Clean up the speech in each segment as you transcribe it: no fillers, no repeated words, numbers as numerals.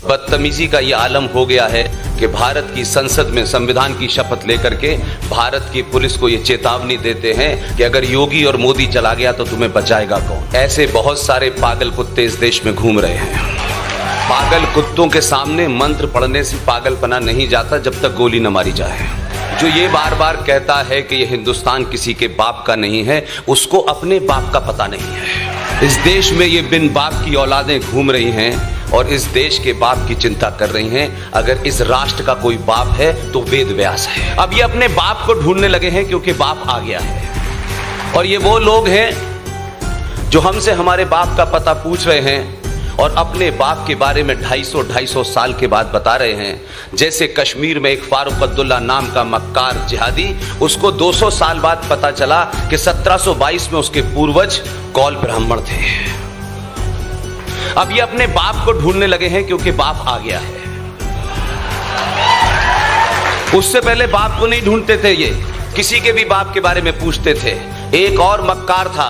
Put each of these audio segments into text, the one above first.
बदतमीजी का ये आलम हो गया है कि भारत की संसद में संविधान की शपथ लेकर के भारत की पुलिस को ये चेतावनी देते हैं कि अगर योगी और मोदी चला गया तो तुम्हें बचाएगा कौन। ऐसे बहुत सारे पागल कुत्ते इस देश में घूम रहे हैं। पागल कुत्तों के सामने मंत्र पढ़ने से पागलपना नहीं जाता जब तक गोली न मारी जाए। जो ये बार बार कहता है कि ये हिंदुस्तान किसी के बाप का नहीं है, उसको अपने बाप का पता नहीं है। इस देश में ये बिन बाप की औलादें घूम रही हैं और इस देश के बाप की चिंता कर रही हैं। अगर इस राष्ट्र का कोई बाप है तो वेद व्यास है। अब ये अपने बाप को ढूंढने लगे हैं क्योंकि बाप आ गया है। और ये वो लोग हैं जो हमसे हमारे बाप का पता पूछ रहे हैं और अपने बाप के बारे में 250 साल के बाद बता रहे हैं। जैसे कश्मीर में एक फारूक अब्दुल्ला नाम का मक्कार जिहादी, उसको 200 साल बाद पता चला कि 1722 में उसके पूर्वज कौल ब्राह्मण थे। अब ये अपने बाप को ढूंढने लगे हैं क्योंकि बाप आ गया है। उससे पहले बाप को नहीं ढूंढते थे, ये किसी के भी बाप के बारे में पूछते थे। एक और मक्कार था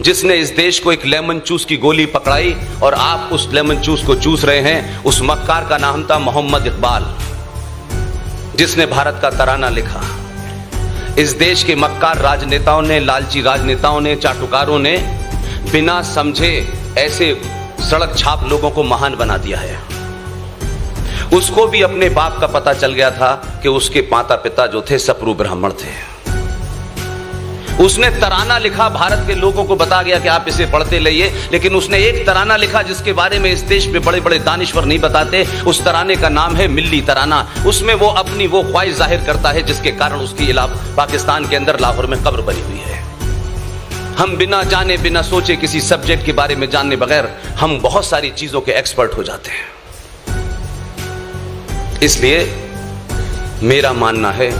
जिसने इस देश को एक लेमन चूस की गोली पकड़ाई और आप उस लेमन चूस को चूस रहे हैं। उस मक्कार का नाम था मोहम्मद इकबाल, जिसने भारत का तराना लिखा। इस देश के मक्कार राजनेताओं ने, लालची राजनेताओं ने, चाटुकारों ने बिना समझे ऐसे सड़क छाप लोगों को महान बना दिया है। उसको भी अपने बाप का पता चल गया था कि उसके माता पिता जो थे सप्रू ब्राह्मण थे। उसने तराना लिखा, भारत के लोगों को बता गया कि आप इसे पढ़ते रहिए, लेकिन उसने एक तराना लिखा जिसके बारे में इस देश में बड़े बड़े दानिश्वर नहीं बताते। उस तराने का नाम है मिल्ली तराना। उसमें वो अपनी वो ख्वाहिश जाहिर करता है जिसके कारण उसकी पाकिस्तान के अंदर लाहौर में कब्र बनी हुई है। हम बिना जाने बिना सोचे किसी सब्जेक्ट के बारे में जानने बगैर हम बहुत सारी चीजों के एक्सपर्ट हो जाते हैं। इसलिए मेरा मानना है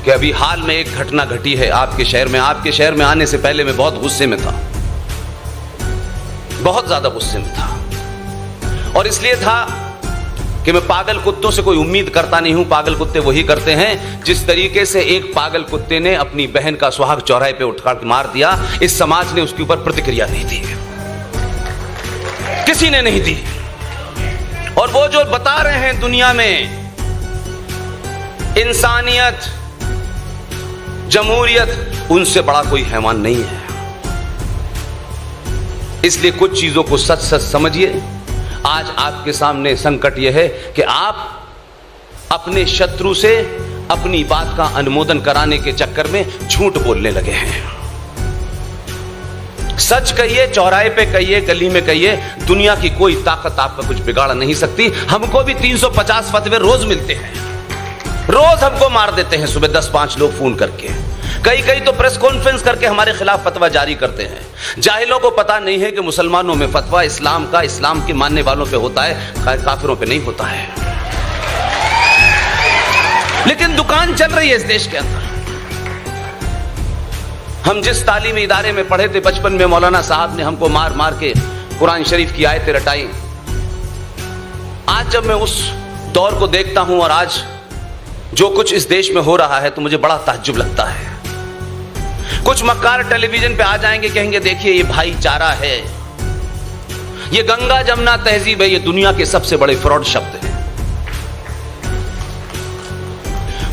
कि अभी हाल में एक घटना घटी है आपके शहर में। आपके शहर में आने से पहले मैं बहुत गुस्से में था, बहुत ज्यादा गुस्से में था। और इसलिए था कि मैं पागल कुत्तों से कोई उम्मीद करता नहीं हूं। पागल कुत्ते वही करते हैं जिस तरीके से एक पागल कुत्ते ने अपनी बहन का सुहाग चौराहे पे उठकर मार दिया, इस समाज ने उसके ऊपर प्रतिक्रिया नहीं दी, किसी ने नहीं दी। और वो जो बता रहे हैं दुनिया में इंसानियत, जमहूरियत, उनसे बड़ा कोई हैवान नहीं है। इसलिए कुछ चीजों को सच सच समझिए। आज आपके सामने संकट यह है कि आप अपने शत्रु से अपनी बात का अनुमोदन कराने के चक्कर में झूठ बोलने लगे हैं। सच कहिए, चौराहे पे कहिए, गली में कहिए, दुनिया की कोई ताकत आपका कुछ बिगाड़ नहीं सकती। हमको भी 350 फतवे रोज मिलते हैं, रोज हमको मार देते हैं सुबह 10-5 लोग फोन करके। कई तो प्रेस कॉन्फ्रेंस करके हमारे खिलाफ फतवा जारी करते हैं। जाहिलों को पता नहीं है कि मुसलमानों में फतवा इस्लाम का, इस्लाम के मानने वालों पे होता है, काफिरों पे नहीं होता है। लेकिन दुकान चल रही है इस देश के अंदर। हम जिस तालीमी इदारे में पढ़े थे, बचपन में मौलाना साहब ने हमको मार मार के कुरान शरीफ की आयतें रटाई। आज जब मैं उस दौर को देखता हूं और आज जो कुछ इस देश में हो रहा है तो मुझे बड़ा ताज्जुब लगता है। कुछ मक्कार टेलीविजन पे आ जाएंगे, कहेंगे देखिए ये भाईचारा है, ये गंगा जमुना तहजीब है, ये दुनिया के सबसे बड़े फ्रॉड शब्द हैं।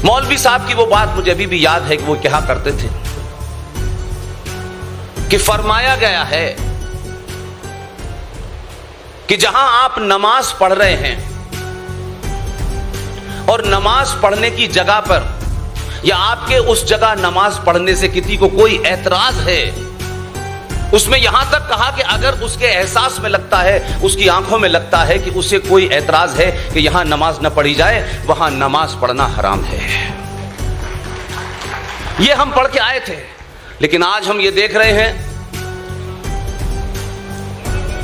मौलवी साहब की वो बात मुझे अभी भी याद है कि वो क्या करते थे कि फरमाया गया है कि जहां आप नमाज पढ़ रहे हैं और नमाज पढ़ने की जगह पर या आपके उस जगह नमाज पढ़ने से किसी को कोई ऐतराज है, उसमें यहां तक कहा कि अगर उसके एहसास में लगता है, उसकी आंखों में लगता है कि उसे कोई ऐतराज है कि यहां नमाज न पढ़ी जाए, वहां नमाज पढ़ना हराम है। ये हम पढ़ के आए थे। लेकिन आज हम ये देख रहे हैं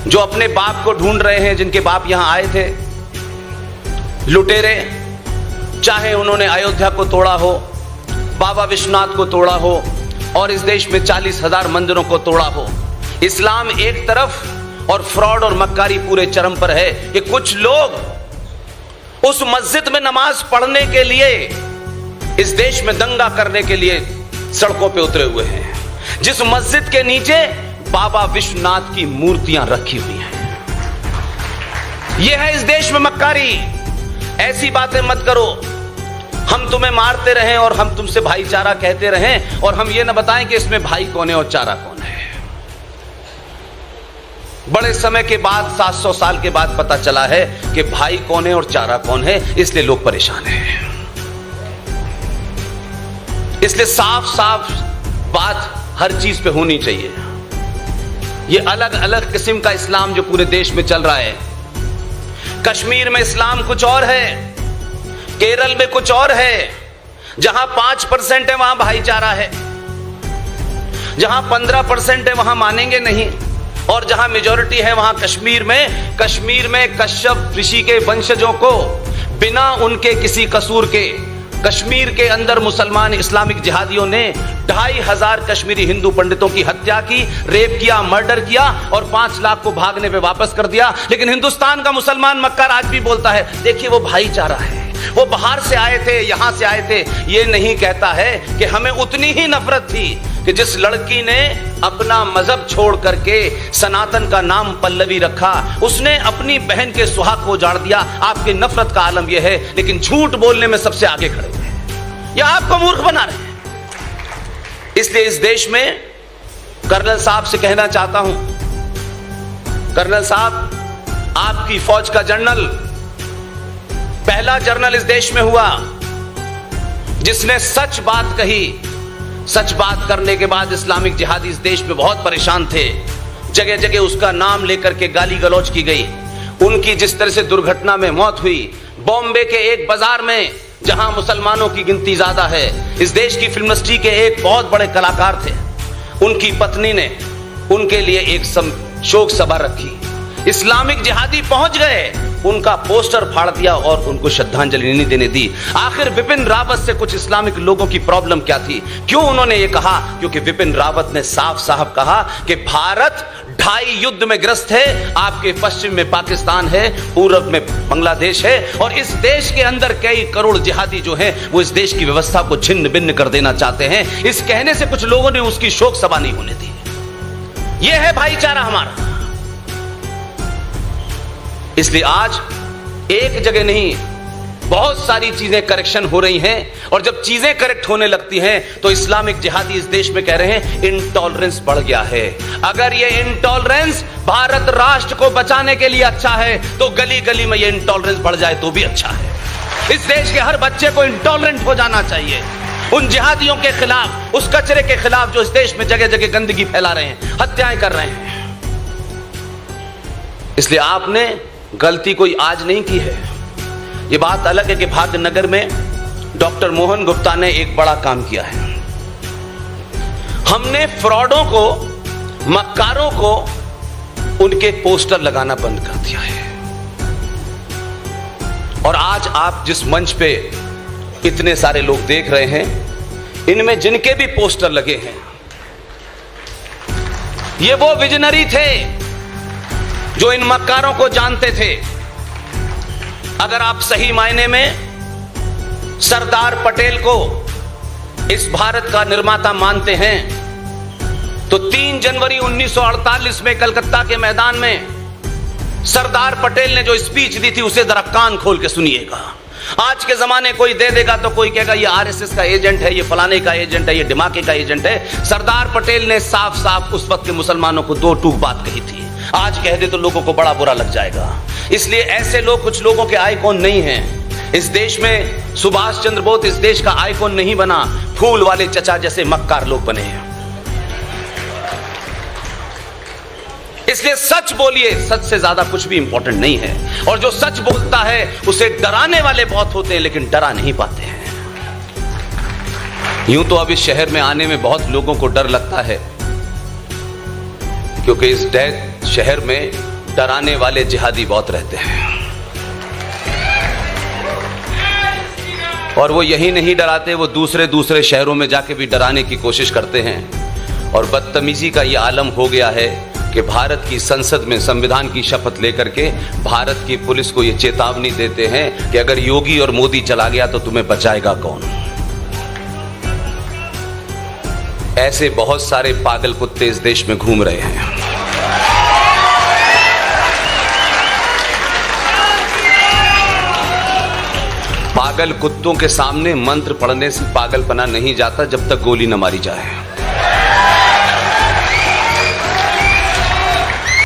जो अपने बाप को ढूंढ रहे हैं, जिनके बाप यहां आए थे, लुटेरे, चाहे उन्होंने अयोध्या को तोड़ा हो, बाबा विश्वनाथ को तोड़ा हो और इस देश में 40,000 मंदिरों को तोड़ा हो। इस्लाम एक तरफ और फ्रॉड और मक्कारी पूरे चरम पर है कि कुछ लोग उस मस्जिद में नमाज पढ़ने के लिए, इस देश में दंगा करने के लिए सड़कों पे उतरे हुए हैं, जिस मस्जिद के नीचे बाबा विश्वनाथ की मूर्तियां रखी हुई हैं। यह है इस देश में मक्कारी। ऐसी बातें मत करो, हम तुम्हें मारते रहें और हम तुमसे भाईचारा कहते रहें और हम ये ना बताएं कि इसमें भाई कौन है और चारा कौन है। बड़े समय के बाद 700 साल के बाद पता चला है कि भाई कौन है और चारा कौन है, इसलिए लोग परेशान हैं। इसलिए साफ साफ बात हर चीज पे होनी चाहिए। ये अलग अलग किस्म का इस्लाम जो पूरे देश में चल रहा है, कश्मीर में इस्लाम कुछ और है, केरल में कुछ और है। जहां 5% है वहां भाईचारा है, जहां 15% है वहां मानेंगे नहीं, और जहां मेजॉरिटी है वहां कश्मीर में कश्यप ऋषि के वंशजों को बिना उनके किसी कसूर के कश्मीर के अंदर मुसलमान इस्लामिक जिहादियों ने 2500 कश्मीरी हिंदू पंडितों की हत्या की, रेप किया, मर्डर किया और 5 लाख को भागने पे वापस कर दिया। लेकिन हिंदुस्तान का मुसलमान मक्कार आज भी बोलता है देखिए वो भाईचारा है, वो बाहर से आए थे, यहां से आए थे। ये नहीं कहता है कि हमें उतनी ही नफरत थी कि जिस लड़की ने अपना मजहब छोड़ करके सनातन का नाम पल्लवी रखा, उसने अपनी बहन के सुहाग को उजाड़ दिया। आपकी नफरत का आलम यह है, लेकिन झूठ बोलने में सबसे आगे खड़े हुए या आपको मूर्ख बना रहे हैं। इसलिए इस देश में कर्नल साहब से कहना चाहता हूं, कर्नल साहब आपकी फौज का जनरल पहला जनरल इस देश में हुआ जिसने सच बात कही। सच बात करने के बाद इस्लामिक जिहादी इस देश में बहुत परेशान थे, जगह जगह उसका नाम लेकर के गाली गलौज की गई। उनकी जिस तरह से दुर्घटना में मौत हुई, बॉम्बे के एक बाजार में जहां मुसलमानों की गिनती ज्यादा है, इस देश की फिल्म इंडस्ट्री के एक बहुत बड़े कलाकार थे, उनकी पत्नी ने उनके लिए एक शोक सभा रखी। इस्लामिक जिहादी पहुंच गए, उनका पोस्टर फाड़ दिया और उनको श्रद्धांजलि नहीं देने दी। आखिर विपिन रावत से कुछ इस्लामिक लोगों की प्रॉब्लम क्या थी? क्यों उन्होंने ये कहा? क्योंकि विपिन रावत ने साफ साफ कहा कि भारत 2.5 युद्ध में ग्रस्त है। आपके पश्चिम में पाकिस्तान है, पूर्व में बांग्लादेश है, और इस देश के अंदर कई करोड़ जिहादी जो हैं वो इस देश की व्यवस्था को छिन्न भिन्न कर देना चाहते हैं। इस कहने से कुछ लोगों ने उसकी शोक सभा नहीं होने दी। यह है भाईचारा हमारा। इसलिए आज एक जगह नहीं, बहुत सारी चीजें करेक्शन हो रही हैं, और जब चीजें करेक्ट होने लगती हैं तो इस्लामिक जिहादी इस देश में कह रहे हैं इंटॉलरेंस बढ़ गया है। अगर ये इंटॉलरेंस भारत राष्ट्र को बचाने के लिए अच्छा है तो गली गली में ये इंटॉलरेंस बढ़ जाए तो भी अच्छा है। इस देश के हर बच्चे को इंटॉलरेंट हो जाना चाहिए उन जिहादियों के खिलाफ, उस कचरे के खिलाफ जो इस देश में जगह जगह गंदगी फैला रहे हैं, हत्याएं कर रहे हैं। इसलिए आपने गलती कोई आज नहीं की है। यह बात अलग है कि भाग्यनगर में डॉक्टर मोहन गुप्ता ने एक बड़ा काम किया है। हमने फ्रॉडों को, मक्कारों को उनके पोस्टर लगाना बंद कर दिया है। और आज आप जिस मंच पे इतने सारे लोग देख रहे हैं, इनमें जिनके भी पोस्टर लगे हैं, ये वो विजनरी थे जो इन मक्कारों को जानते थे। अगर आप सही मायने में सरदार पटेल को इस भारत का निर्माता मानते हैं तो 3 जनवरी 1948 में कलकत्ता के मैदान में सरदार पटेल ने जो स्पीच दी थी उसे जरा कान खोल के सुनिएगा। आज के जमाने कोई दे देगा तो कोई कहेगा ये आरएसएस का एजेंट है, ये फलाने का एजेंट है, ये दिमागे का एजेंट है। सरदार पटेल ने साफ साफ उस वक्त के मुसलमानों को 2 टूक बात कही थी। आज कह दे तो लोगों को बड़ा बुरा लग जाएगा। इसलिए ऐसे लोग कुछ लोगों के आइकॉन नहीं हैं। इस देश में सुभाष चंद्र बोस इस देश का आइकॉन नहीं बना, फूल वाले चचा जैसे मक्कार लोग बने हैं। इसलिए सच बोलिए, सच से ज्यादा कुछ भी इंपॉर्टेंट नहीं है। और जो सच बोलता है उसे डराने वाले बहुत होते हैं, लेकिन डरा नहीं पाते हैं। यूं तो अब इस शहर में आने में बहुत लोगों को डर लगता है, क्योंकि इस शहर में डराने वाले जिहादी बहुत रहते हैं। और वो यही नहीं डराते, वो दूसरे शहरों में जाके भी डराने की कोशिश करते हैं। और बदतमीजी का ये आलम हो गया है कि भारत की संसद में संविधान की शपथ लेकर के भारत की पुलिस को ये चेतावनी देते हैं कि अगर योगी और मोदी चला गया तो तुम्हें बचाएगा कौन। ऐसे बहुत सारे पागल कुत्ते इस देश में घूम रहे हैं। पागल कुत्तों के सामने मंत्र पढ़ने से पागलपना नहीं जाता जब तक गोली न मारी जाए।